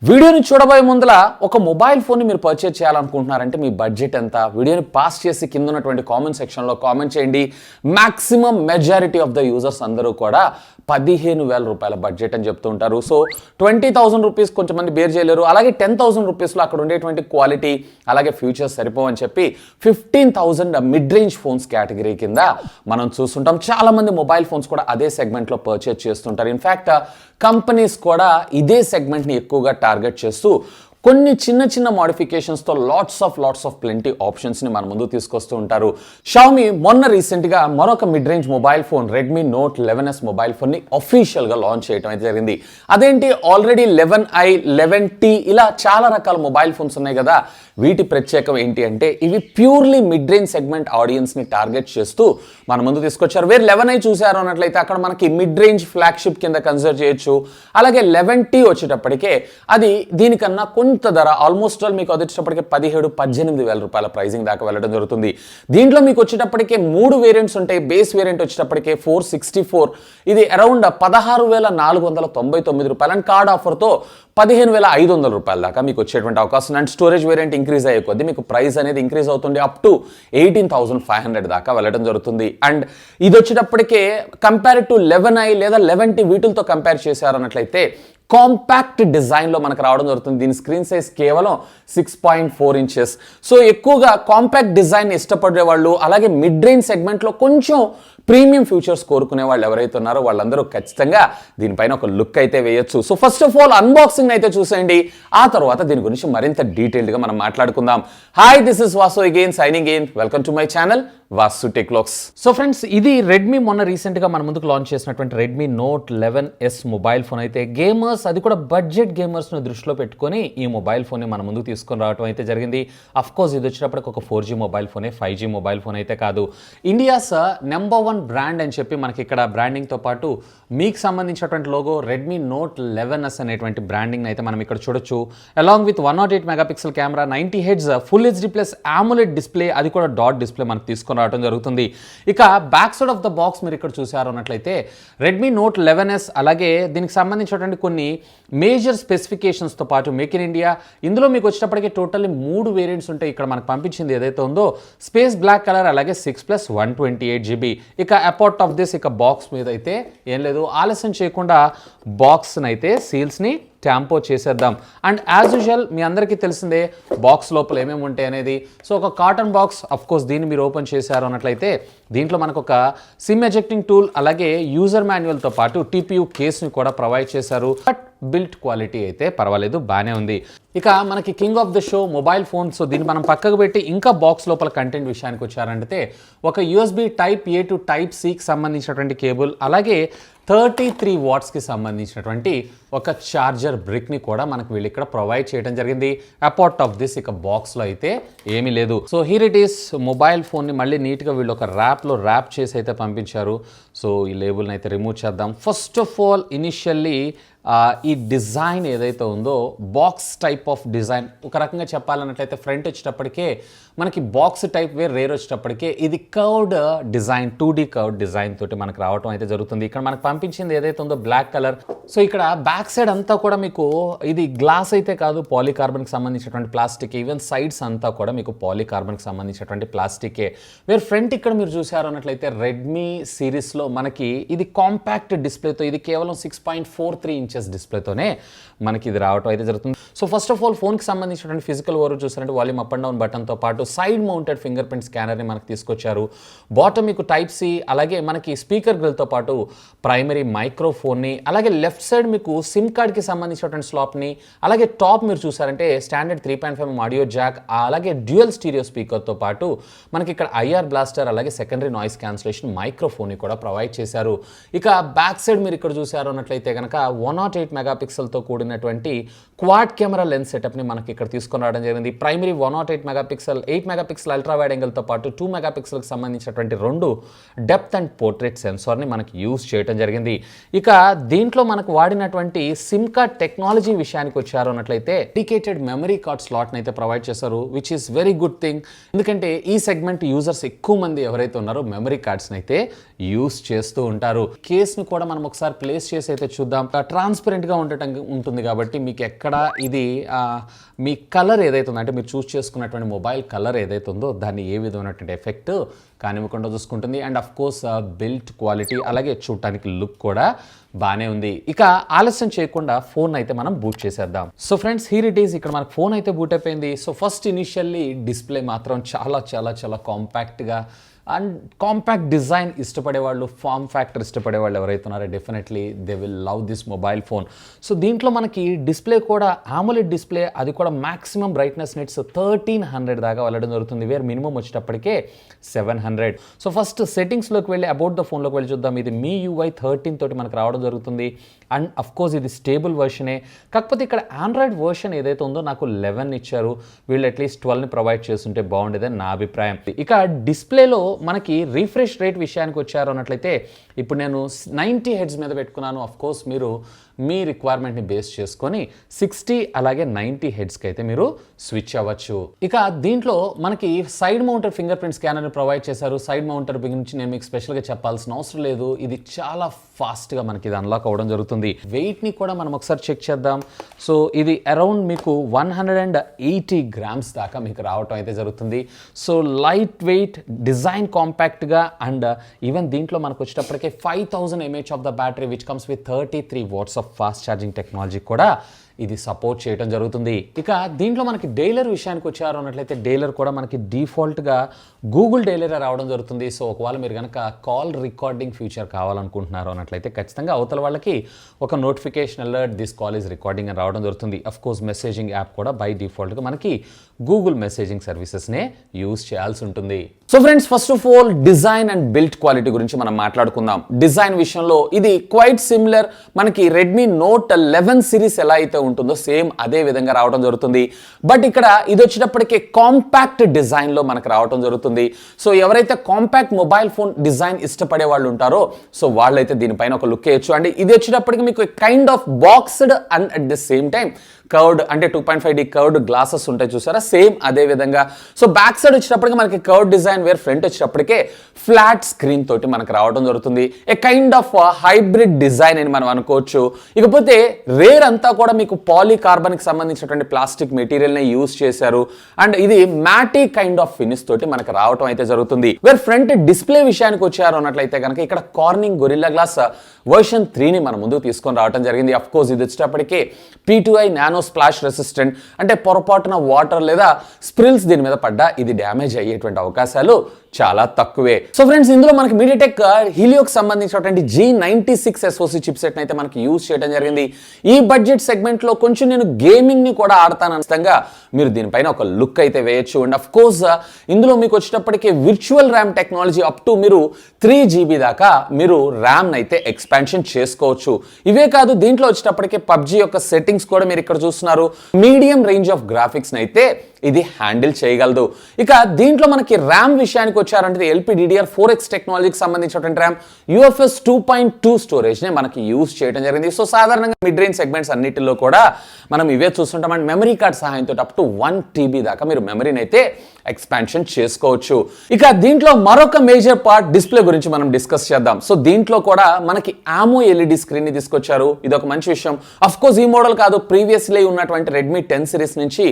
వీడియోని చూడబోయే ముందల ఒక మొబైల్ ఫోన్ని మీరు పర్చేజ్ చేయాలనుకుంటున్నారంటే మీ బడ్జెట్ ఎంత? వీడియోని పాస్ చేసి కింద ఉన్నటువంటి కామెంట్ సెక్షన్లో కామెంట్ చేయండి. Maximum majority of the users అందరూ కూడా 15,000 రూపాయల బడ్జెట్ అని చెప్తూ ఉంటారు. సో 20,000 రూపీస్ కొంతమంది బేర్ చేయలేరు, అలాగే 10,000 రూపీస్లో అక్కడ ఉండేటువంటి క్వాలిటీ అలాగే ఫ్యూచర్స్ సరిపోవని చెప్పి 15,000 మిడ్ రేంజ్ ఫోన్స్ కేటగిరీ కింద మనం చూస్తుంటాం. చాలా మంది మొబైల్ ఫోన్స్ కూడా అదే సెగ్మెంట్లో పర్చేజ్ చేస్తుంటారు. ఇన్ఫ్యాక్ట్ కంపెనీస్ కూడా ఇదే సెగ్మెంట్ని ఎక్కువగా టార్గెట్ చేస్తూ కొన్ని చిన్న చిన్న మోడిఫికేషన్స్తో లాట్స్ ఆఫ్ ప్లెంటీ ఆప్షన్స్ని మన ముందు తీసుకొస్తూ ఉంటారు. షామీ మొన్న రీసెంట్గా మరొక mid range mobile phone Redmi note 11s mobile ఫోన్ని అఫీషియల్గా లాంచ్ చేయడం అయితే జరిగింది. అదేంటి, ఆల్రెడీ 11i 11t ఇలా చాలా రకాల మొబైల్ ఫోన్స్ ఉన్నాయి కదా, వీటి ప్రత్యేకం ఏంటి అంటే ఇవి ప్యూర్లీ మిడ్ రేంజ్ సెగ్మెంట్ ఆడియన్స్ని టార్గెట్ చేస్తూ మన ముందు తీసుకొచ్చారు. వేరే 11i చూసారు అన్నట్లయితే అక్కడ మనకి మిడ్ రేంజ్ ఫ్లాగ్షిప్ కింద కన్సిడర్ చేయొచ్చు. అలాగే 11t వచ్చేటప్పటికే అది దీనికన్నా కొంత ధర ఆల్మోస్ట్ ఆల్ మీకు వచ్చేటప్పటికే 17,000-18,000 రూపాయల ప్రైజింగ్ దాకా వెళ్ళడం జరుగుతుంది. దీంట్లో మీకు వచ్చేటప్పటికే 3 వేరియంట్స్ ఉంటాయి. బేస్ వేరియంట్ వచ్చేటప్పటికే 464, ఇది అరౌండ్ 16,499 రూపాయలు అండ్ కార్డ్ ఆఫర్తో 15,500 రూపాయల దాకా మీకు వచ్చేటువంటి అవకాశం. అండ్ స్టోరేజ్ వేరియంట్ ఇంక్రీజ్ అయ్యే కొద్దీ మీకు ప్రైస్ అనేది ఇంక్రీజ్ అవుతుంది, అప్ టు 18,500 దాకా వెళ్ళడం జరుగుతుంది. అండ్ ఇది వచ్చేటప్పటికే కంపేర్ టు 11i లేదా 11t వీటితో కంపేర్ చేశారన్నట్లయితే కాంపాక్ట్ డిజైన్లో మనకు రావడం జరుగుతుంది. దీని స్క్రీన్ సైజ్ కేవలం 6.4 ఇంచెస్. సో ఎక్కువగా కాంపాక్ట్ డిజైన్ ఇష్టపడే వాళ్ళు, అలాగే మిడ్ రేంజ్ సెగ్మెంట్లో కొంచెం ప్రీమియం ఫీచర్స్ కోరుకునే వాళ్ళు ఎవరైతే ఉన్నారో వాళ్ళందరూ ఖచ్చితంగా దీనిపైన ఒక లుక్ అయితే వేయొచ్చు. So first of all unboxing అయితే చూసేయండి, ఆ తర్వాత దీని గురించి మరింత డీటెయిల్డ్గా మనం మాట్లాడుకుందాం. Hi, this is Vasu again signing in. Welcome to my channel Vasu టెక్లాక్స్. సో ఫ్రెండ్స్, ఇది రెడ్మీ మొన్న రీసెంట్గా మన ముందుకు లాంచ్ చేసినటువంటి Redmi note 11s mobile phone అయితే గేమర్స్, అది కూడా బడ్జెట్ గేమర్స్ను దృష్టిలో పెట్టుకొని ఈ మొబైల్ ఫోన్ని మన ముందుకు తీసుకొని రావడం అయితే జరిగింది. అఫ్ కోర్స్ ఇది వచ్చేటప్పటికి ఒక 4G మొబైల్ ఫోనే, 5G మొబైల్ ఫోన్ అయితే కాదు. ఇండియాస్ నంబర్ 1 బ్రాండ్ అని చెప్పి మనకి ఇక్కడ బ్రాండింగ్తో పాటు మీకు సంబంధించినటువంటి లోగో రెడ్మీ నోట్ 11s అనేటువంటి బ్రాండింగ్ అయితే మనం ఇక్కడ చూడొచ్చు. Along with 108 megapixel camera, 90 heads full HD plus AMOLED display, అది కూడా డాట్ డిస్ప్లే మనకు తీసుకొని రావడం జరుగుతుంది. ఇక back side of the box మీరు ఇక్కడ చూసారు అన్నట్లయితే రెడ్మీ నోట్ 11s అలాగే దీనికి సంబంధించినటువంటి కొన్ని మేజర్ స్పెసిఫికేషన్స్తో పాటు మేక్ ఇన్ ఇండియా, ఇందులో మీకు వచ్చేటప్పటికి టోటల్లీ 3 వేరియంట్స్ ఉంటాయి. ఇక్కడ మనకు పంపించింది ఏదైతే ఉందో స్పేస్ బ్లాక్ కలర్, అలాగే 6+128GB. ఇక అపార్ట్ ఆఫ్ దిస్ ఇక బాక్స్ మీద అయితే ఏం లేదు, ఆలస్యం చేయకుండా బాక్స్ని అయితే సీల్స్ని ట్యాంపో చేసేద్దాం. అండ్ యాజ్ యూజువల్ మీ అందరికీ తెలిసిందే బాక్స్ లోపల ఏమేమి ఉంటాయి అనేది. సో ఒక కాటన్ బాక్స్, అఫ్ కోర్స్ దీన్ని మీరు ఓపెన్ చేశారు అన్నట్లయితే దీంట్లో మనకు ఒక సిమ్ ఎజెక్టింగ్ టూల్ అలాగే యూజర్ మాన్యువల్తో పాటు TPU కేస్ని కూడా ప్రొవైడ్ చేశారు. బట్ బిల్ట్ క్వాలిటీ అయితే పర్వాలేదు, బాగానే ఉంది. ఇక మనకి king of the show mobile phone. So దీన్ని మనం పక్కకు పెట్టి ఇంకా బాక్స్ లోపల కంటెంట్ విషయానికి వచ్చారంటే ఒక USB Type A to Type Cకి సంబంధించినటువంటి కేబుల్, అలాగే 33 వాట్స్కి సంబంధించినటువంటి ఒక ఛార్జర్ బ్రిక్ని కూడా మనకు వీళ్ళు ఇక్కడ ప్రొవైడ్ చేయడం జరిగింది. అపార్ట్ ఆఫ్ దిస్ ఇక బాక్స్లో అయితే ఏమీ లేదు. So here it is mobile ఫోన్ని మళ్ళీ నీట్గా వీళ్ళు ఒక ర్యాప్లో ర్యాప్ చేసి అయితే పంపించారు. సో ఈ లేబుల్ని అయితే రిమూవ్ చేద్దాం. ఫస్ట్ ఆఫ్ ఆల్ ఇనిషియల్లీ ఈ డిజైన్ ఏదైతే ఉందో బాక్స్ టైప్ ఆఫ్ డిజైన్, ఒక రకంగా చెప్పాలన్నట్లయితే ఫ్రంట్ వచ్చేటప్పటికే మనకి బాక్స్ టైప్ వేర్, రేర్ వచ్చేటప్పటికే ఇది curved design, 2D curved design తోటి మనకు రావడం అయితే జరుగుతుంది. ఇక్కడ మనకు పంపించింది ఏదైతే ఉందో బ్లాక్ కలర్. సో ఇక్కడ బ్యాక్ సైడ్ అంతా కూడా మీకు ఇది గ్లాస్ అయితే కాదు, పాలీకార్బన్కి సంబంధించినటువంటి ప్లాస్టిక్. ఈవెన్ సైడ్స్ అంతా కూడా మీకు పాలీకార్బన్కి సంబంధించినటువంటి ప్లాస్టికే. వేరే ఫ్రంట్ ఇక్కడ మీరు చూసారు అన్నట్లయితే రెడ్మీ సిరీస్లో మనకి ఇది కాంపాక్ట్ డిస్ప్లేతో, ఇది కేవలం 6.43 ఇంచెస్ డిస్ప్లేతోనే మనకి ఇది రావటం అయితే జరుగుతుంది. సో ఫస్ట్ ఆఫ్ ఆల్ ఫోన్కి సంబంధించినటువంటి ఫిజికల్ ఓవర్ చూసారంటే వాల్యూమ్ అప్ అండ్ డౌన్ బటన్తో పాటు సైడ్ మౌంటెడ్ ఫింగర్ ప్రింట్ స్కానర్ని మనకు తీసుకొచ్చారు. బాటమ్ మీకు Type C, అలాగే మనకి స్పీకర్ గ్రిల్తో పాటు ప్రైమరీ మైక్రోఫోన్ని, అలాగే లెఫ్ట్ సైడ్ మీకు సిమ్ కార్డ్కి సంబంధించినటువంటి స్లాట్ని, అలాగే టాప్ మీరు చూసారంటే స్టాండర్డ్ 3.5mm ఆడియో జాక్, అలాగే డ్యూయల్ స్టీరియో స్పీకర్తో పాటు మనకి ఇక్కడ IR బ్లాస్టర్, అలాగే సెకండరీ నాయిస్ క్యాన్సిలేషన్ మైక్రోఫోన్ని కూడా ప్రొవైడ్ చేశారు. ఇక బ్యాక్ సైడ్ మీరు ఇక్కడ చూసారు అన్నట్లయితే కనుక 108 మెగాపిక్సెల్తో కూడినటువంటి క్వాడ్ కెమెరా లెన్స్ సెటప్ని మనకి ఇక్కడ తీసుకొని రావడం జరిగింది. Primary 108 megapixel, 8 megapixel ultra wide యాంగిల్తో పాటు 2 మెగాపిక్సెల్కి సంబంధించినటువంటి 2 డెప్త్ అండ్ పోర్ట్రేట్ సెన్సార్ని మనకి యూజ్ చేయడం జరిగింది. ఇక దీంట్లో మనకు వాడినటువంటి సిమ్ కార్డ్ టెక్నాలజీ విషయానికి వచ్చారు అన్నట్లయితే డెడికేటెడ్ మెమరీ కార్డ్ స్లాట్ని అయితే ప్రొవైడ్ చేశారు, which is very good thing. ఎందుకంటే ఈ సెగ్మెంట్ యూజర్స్ ఎక్కువ మంది ఎవరైతే ఉన్నారో మెమరీ కార్డ్స్ని అయితే యూస్ చేస్తూ ఉంటారు. కేస్ని కూడా మనం ఒకసారి ప్లేస్ చేసి అయితే చూద్దాం. ట్రాన్స్పరెంట్గా ఉంటుంది కాబట్టి మీకు ఎక్కడ ఇది మీ కలర్ ఏదైతే ఉందో అంటే మీరు చూస్ చేసుకున్నటువంటి మొబైల్ కలర్ ఏదైతే ఉందో దాన్ని ఏ విధమైనటువంటి ఎఫెక్ట్ కానివ్వకుండా చూసుకుంటుంది. And of course built quality అలాగే చూడటానికి లుక్ కూడా బాగానే ఉంది. ఇక ఆలస్యం చేయకుండా ఫోన్ అయితే మనం బూట్ చేసేద్దాం. So friends, here it is. ఇక్కడ మనకు ఫోన్ అయితే బూట్ అయిపోయింది. సో ఫస్ట్ ఇనిషియల్లీ డిస్ప్లే మాత్రం చాలా చాలా చాలా కాంపాక్ట్గా అండ్ కాంపాక్ట్ డిజైన్ ఇష్టపడే వాళ్ళు, ఫార్మ్ ఫ్యాక్టర్ ఇష్టపడే వాళ్ళు ఎవరైతే ఉన్నారో definitely they will love this mobile phone. So దీంట్లో మనకి డిస్ప్లే కూడా AMOLED డిస్ప్లే, అది కూడా మ్యాక్సిమం బ్రైట్నెస్ నెట్స్ 1300 దాకా వెళ్ళడం జరుగుతుంది. వేర్ మినిమం వచ్చేటప్పటికే 700. సో ఫస్ట్ సెట్టింగ్స్లోకి వెళ్ళి అబౌట్ ద ఫోన్లోకి వెళ్ళి చూద్దాం. ఇది MIUI 13 తోటి మనకు రావడం జరుగుతుంది. అండ్ అఫ్ కోర్స్ ఇది స్టేబుల్ వర్షనే. కాకపోతే ఇక్కడ ఆండ్రాయిడ్ వర్షన్ ఏదైతే ఉందో నాకు 11 ఇచ్చారు. వీళ్ళు అట్లీస్ట్ 12ని ప్రొవైడ్ చేస్తుంటే బాగుండేదని నా అభిప్రాయం. ఇక డిస్ప్లేలో మనకి రీఫ్రెష్ రేట్ విషయానికి వచ్చారు అన్నట్లయితే ఇప్పుడు నేను 90 హెడ్స్ మీద పెట్టుకున్నాను. అఫ్ కోర్స్ మీరు మీ రిక్వైర్మెంట్ని బేస్ చేసుకొని 60 అలాగే 90 హెడ్స్కి అయితే మీరు స్విచ్ అవ్వచ్చు. ఇక దీంట్లో మనకి సైడ్ మౌంటెడ్ ఫింగర్ ప్రింట్ స్కానర్ని ప్రొవైడ్ చేశారు. సైడ్ మౌంటర్ గురించి నేను మీకు స్పెషల్గా చెప్పాల్సిన అవసరం లేదు. ఇది చాలా ఫాస్ట్గా మనకి ఇది అన్లాక్ అవ్వడం జరుగుతుంది. వెయిట్ని కూడా మనం ఒకసారి చెక్ చేద్దాం. సో ఇది అరౌండ్ మీకు 180 గ్రామ్స్ దాకా మీకు రావటం అయితే జరుగుతుంది. సో లైట్ వెయిట్, డిజైన్ కాంపాక్ట్గా అండ్ ఈవెన్ దీంట్లో మనకు వచ్చేటప్పటికే 5000 mAh of the battery which comes with 33 watts of fast charging technology కూడా ఇది సపోర్ట్ చేయడం జరుగుతుంది. ఇక దీంట్లో మనకి డైలర్ విషయానికి వచ్చారు అన్నట్లయితే డైలర్ కూడా మనకి డిఫాల్ట్గా గూగుల్ డైలర్ రావడం జరుగుతుంది. సో ఒకవేళ మీరు కనుక కాల్ రికార్డింగ్ ఫీచర్ కావాలనుకుంటున్నారు అన్నట్లయితే ఖచ్చితంగా అవతల వాళ్ళకి ఒక notification alert this call is recording అని రావడం జరుగుతుంది. అఫ్ కోర్స్ మెసేజింగ్ యాప్ కూడా బై డిఫాల్ట్గా మనకి గూగుల్ మెసేజింగ్ సర్వీసెస్నే యూజ్ చేయాల్సి ఉంటుంది. So friends, first of all design and built quality గురించి మనం మాట్లాడుకుందాం. డిజైన్ విషయంలో ఇది క్వైట్ సిమిలర్ మనకి రెడ్మీ నోట్ 11 సిరీస్ ఎలా అయితే ఉంటుందో సేమ్ అదే విధంగా రావడం జరుగుతుంది. బట్ ఇక్కడ ఇది వచ్చేటప్పటికి కాంపాక్ట్ డిజైన్లో మనకు రావడం జరుగుతుంది. సో ఎవరైతే కాంపాక్ట్ మొబైల్ ఫోన్ డిజైన్ ఇష్టపడే వాళ్ళు ఉంటారో సో వాళ్ళైతే దీనిపైన ఒక లుక్ వేయచ్చు. అండ్ ఇది వచ్చేటప్పటికి మీకు kind of boxed and at the same time curved అంటే 2.5D కర్వ్డ్ గ్లాసెస్ ఉంటాయి చూసారా, సేమ్ అదే విధంగా. సో బ్యాక్ సైడ్ వచ్చేటప్పటికి మనకి కర్వ్డ్ డిజైన్, వేర్ ఫ్రంట్ వచ్చేటప్పటికే ఫ్లాట్ స్క్రీన్ తోటి మనకు రావడం జరుగుతుంది. A kind of hybrid design అని మనం అనుకోవచ్చు. ఇకపోతే రేర్ అంతా కూడా మీకు పాలీకార్బన్కి సంబంధించినటువంటి ప్లాస్టిక్ మెటీరియల్ని యూజ్ చేశారు. అండ్ ఇది మ్యాటీ కైండ్ ఆఫ్ ఫినిష్ తోటి మనకు రావడం అయితే జరుగుతుంది. వేర్ ఫ్రంట్ డిస్ప్లే విషయానికి వచ్చారు అన్నట్లయితే కనుక ఇక్కడ కార్నింగ్ గొరిల్లా గ్లాస్ వర్షన్ 3ని మన ముందుకు తీసుకొని రావడం జరిగింది. అఫ్ కోర్స్ ఇది వచ్చేటప్పటికే P2i నానో స్ప్లాష్ రెసిస్టెంట్, అంటే పొరపాటున వాటర్ లేదా స్ప్రిల్స్ దీని మీద పడ్డా ఇది డ్యామేజ్ అయ్యేటువంటి అవకాశాలు చాలా తక్కువే. సో ఫ్రెండ్స్, ఇందులో మనకి మీడియాటెక్ హీలియోకి సంబంధించినటువంటి G96 SoC చిప్సెట్ అయితే మనకి యూజ్ చేయడం జరిగింది. ఈ బడ్జెట్ సెగ్మెంట్ లో కొంచెం నేను గేమింగ్ ని కూడా ఆడతాను అనిస్తంగా మీరు దీనిపైన ఒక లుక్ అయితే వేయచ్చు. అండ్ అఫ్ కోర్స్ ఇందులో మీకు వచ్చేటప్పటికి virtual RAM technology up to మీరు 3GB దాకా మీరు ర్యామ్ అయితే ఎక్స్పాన్షన్ చేసుకోవచ్చు. ఇవే కాదు, దీంట్లో వచ్చేటప్పటికి PUBG యొక్క సెట్టింగ్స్ కూడా మీరు ఇక్కడ చూస్తున్నారు. మీడియం రేంజ్ ఆఫ్ గ్రాఫిక్స్ అయితే ఇది హ్యాండిల్ చేయగలదు. ఇక దీంట్లో మనకి ర్యామ్ విషయానికి వచ్చారంటే LPDDR4X టెక్నాలజీకి సంబంధించినటువంటి ర్యామ్ UFS 2.2 స్టోరేజ్ నే మనకి యూజ్ చేయడం జరిగింది. సో సాధారణంగా మిడ్ రేంజ్ సెగ్మెంట్స్ అన్నిటిలో కూడా మనం ఇవే చూస్తుంటాం. అండ్ మెమరీ కార్డ్ సహాయంతో అప్ టు 1TB దాకా మీరు మెమరీని అయితే ఎక్స్పాన్షన్ చేసుకోవచ్చు. ఇక దీంట్లో మరొక మేజర్ పార్ట్ డిస్ప్లే గురించి మనం డిస్కస్ చేద్దాం. సో దీంట్లో కూడా మనకి AMOLED స్క్రీన్ ని తీసుకొచ్చారు. ఇది ఒక మంచి విషయం. అఫ్ కోర్స్ ఈ మోడల్ కాదు, ప్రీవియస్లీ ఉన్నటువంటి Redmi 10 సిరీస్ నుంచి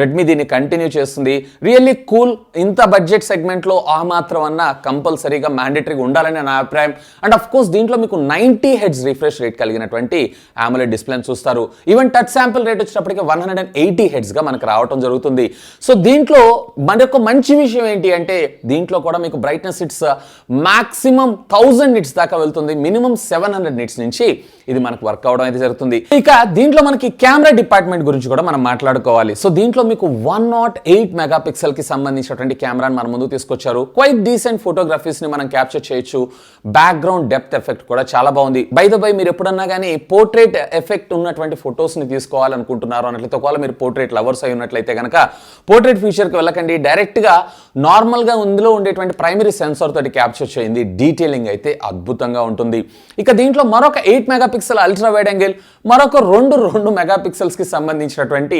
Redmi దీన్ని కంటిన్యూ చేస్తుంది. Really cool. ఇంత బడ్జెట్ సెగ్మెంట్ లో ఆ మాత్రం అన్న కంపల్సరీగా మ్యాండేటరీగా ఉండాలని నా అభిప్రాయం. అండ్ అఫ్ కోర్స్ దీంట్లో మీకు 90 హెడ్స్ రిఫ్రెష్ రేట్ కలిగినటువంటి AMOLED డిస్ప్లేని చూస్తారు. ఈవెన్ టచ్ శాంపుల్ రేట్ వచ్చేటప్పటికి 180 హెడ్స్ గా మనకు రావడం జరుగుతుంది. సో దీంట్లో మరొక మంచి విషయం ఏంటి అంటే దీంట్లో కూడా మీకు బ్రైట్నెస్ నిట్స్ మాక్సిమం 1000 నిట్స్ దాకా వెళ్తుంది. మినిమం 700 నిట్స్ నుంచి ఇది మనకు వర్క్ అవడం అయితే జరుగుతుంది. ఇక దీంట్లో మనకి కెమెరా డిపార్ట్మెంట్ గురించి కూడా మనం మాట్లాడుకోవాలి. సో దీంట్లో మీకు 108 మెగాపిక్సెల్ కి సంబంధించినటువంటి కెమెరాని మన ముందుకు తీసుకొచ్చారు. క్వైట్ డీసెంట్ ఫోటోగ్రఫీస్ ని మనం క్యాప్చర్ చేయొచ్చు. బ్యాక్గ్రౌండ్ డెప్త్ ఎఫెక్ట్ కూడా చాలా బాగుంది. బై ద బై మీరు ఎప్పుడన్నా కానీ పోర్ట్రేట్ ఎఫెక్ట్ ఉన్నటువంటి ఫొటోస్ ని తీసుకోవాలని తీయాలనుకుంటున్నారు అన్నట్లయితే, ఒకవేళ మీరు పోర్ట్రేట్ లవర్స్ అయి ఉన్నట్లయితే కనుక పోర్ట్రేట్ ఫీచర్కి వెళ్ళకండి, డైరెక్ట్గా నార్మల్గా ఇందులో ఉండేటువంటి ప్రైమరీ సెన్సార్ తోటి క్యాప్చర్ చేయండి. డీటెయిలింగ్ అయితే అద్భుతంగా ఉంటుంది. ఇక దీంట్లో మరొక 8 మెగాపిక్సెల్ అల్ట్రా వైడ్ యాంగిల్, మరొక 2 మెగాపిక్సెల్స్కి సంబంధించినటువంటి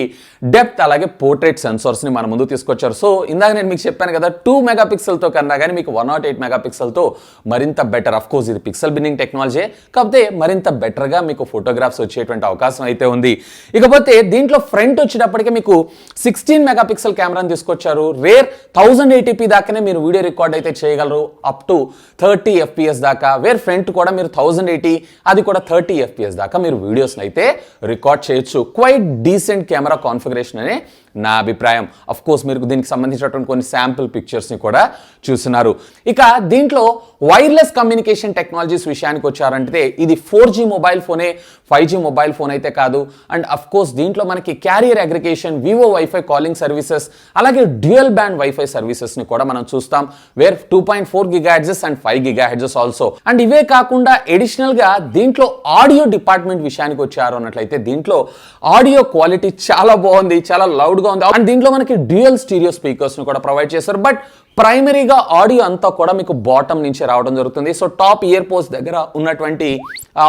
డెప్త్ అలాగే పోర్ట్రేట్ సెన్సార్స్ని మన ముందు తీసుకొచ్చారు. సో ఇందాక నేను మీకు చెప్పాను కదా, 2 మెగాపిక్సెల్తో కన్నా కానీ మీకు 108 మెగాపిక్సెల్తో మరింత బెటర్. అఫ్ కోర్స్ ఇది పిక్సెల్ బిన్నింగ్ టెక్నాలజీ, కాకపోతే మరింత బెటర్గా మీకు ఫోటోగ్రాఫ్స్ వచ్చేటువంటి అవకాశం అయితే ఉంది. ఇకపోతే దీంట్లో ఫ్రంట్ వచ్చేటప్పటికి మీకు 16 మెగాపిక్సెల్ కెమెరాని తీసుకొచ్చారు. రేర్ 1080p దాకానే మీరు వీడియో రికార్డ్ అయితే చేయగలరు, అప్ టు 30 FPS దాకా. వేర్ ఫ్రంట్ కూడా మీరు 1080, అది కూడా 30 FPS దాకా మీరు వీడియోస్ని అయితే రికార్డ్ చేయొచ్చు. క్వైట్ డీసెంట్ కెమెరా కాన్ఫిగరేషన్ అనే నా అభిప్రాయం. అఫ్ కోర్స్ మీరు దీనికి సంబంధించినటువంటి కొన్ని శాంపుల్ పిక్చర్స్ని కూడా చూస్తున్నారు. ఇక దీంట్లో వైర్లెస్ కమ్యూనికేషన్ టెక్నాలజీస్ విషయానికి వచ్చారంటే ఇది 4G మొబైల్ ఫోనే, 5G మొబైల్ ఫోన్ అయితే కాదు. అండ్ అఫ్ కోర్స్ దీంట్లో మనకి carrier aggregation, Vivo wifi calling services, అలాగే డ్యూయల్ బ్యాండ్ వైఫై సర్వీసెస్ని కూడా మనం చూస్తాం. Where 2.4 GHz and 5 GHz also. And ఇవే కాకుండా ఎడిషనల్గా దీంట్లో ఆడియో డిపార్ట్మెంట్ విషయానికి వచ్చారు అన్నట్లయితే దీంట్లో ఆడియో క్వాలిటీ చాలా బాగుంది, చాలా లౌడ్గా ఉంది. అండ్ దీంట్లో మనకి డ్యూయల్ స్టీరియో స్పీకర్స్ ని కూడా ప్రొవైడ్ చేశారు. బట్ ప్రైమరీగా ఆడియో అంతా కూడా మీకు బాటమ్ నుంచి రావడం జరుగుతుంది. సో టాప్ ఇయర్ పోస్ట్ దగ్గర ఉన్నటువంటి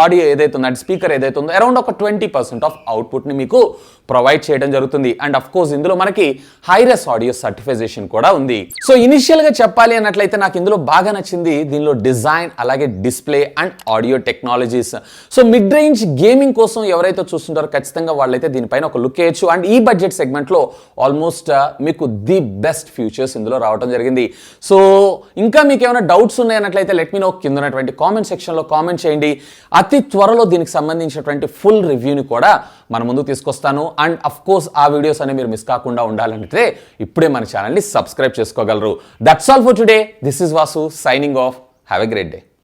ఆడియో ఏదైతే ఉందో, అంటే స్పీకర్ ఏదైతే ఉందో, అరౌండ్ ఒక 20% ఆఫ్ అవుట్పుట్ని మీకు ప్రొవైడ్ చేయడం జరుగుతుంది. అండ్ అఫ్ కోర్స్ ఇందులో మనకి హైరెస్ ఆడియో సర్టిఫికేషన్ కూడా ఉంది. సో ఇనిషియల్గా చెప్పాలి అన్నట్లయితే నాకు ఇందులో బాగా నచ్చింది దీనిలో డిజైన్, అలాగే display and audio technologies. So mid range gaming కోసం ఎవరైతే చూస్తుంటారో ఖచ్చితంగా వాళ్ళైతే దీనిపైన ఒక లుక్ వేయచ్చు. అండ్ ఈ బడ్జెట్ సెగ్మెంట్లో ఆల్మోస్ట్ మీకు ది బెస్ట్ ఫ్యూచర్స్ ఇందులో రావడం జరిగింది. సో ఇంకా మీకు ఏమైనా డౌట్స్ ఉన్నాయన్నట్లయితే లెట్ మీ నో, కింద ఉన్నటువంటి కామెంట్ సెక్షన్లో కామెంట్ చేయండి. అతి త్వరలో దీనికి సంబంధించినటువంటి ఫుల్ రివ్యూని కూడా మన ముందు తీసుకొస్తాను. అండ్ అఫ్ కోర్స్ ఆ వీడియోస్ అనేవి మీరు మిస్ కాకుండా ఉండాలంటే ఇప్పుడే మన ఛానల్ని సబ్స్క్రైబ్ చేసుకోగలరు. That's all for today. This is Vasu signing off. Have a great day.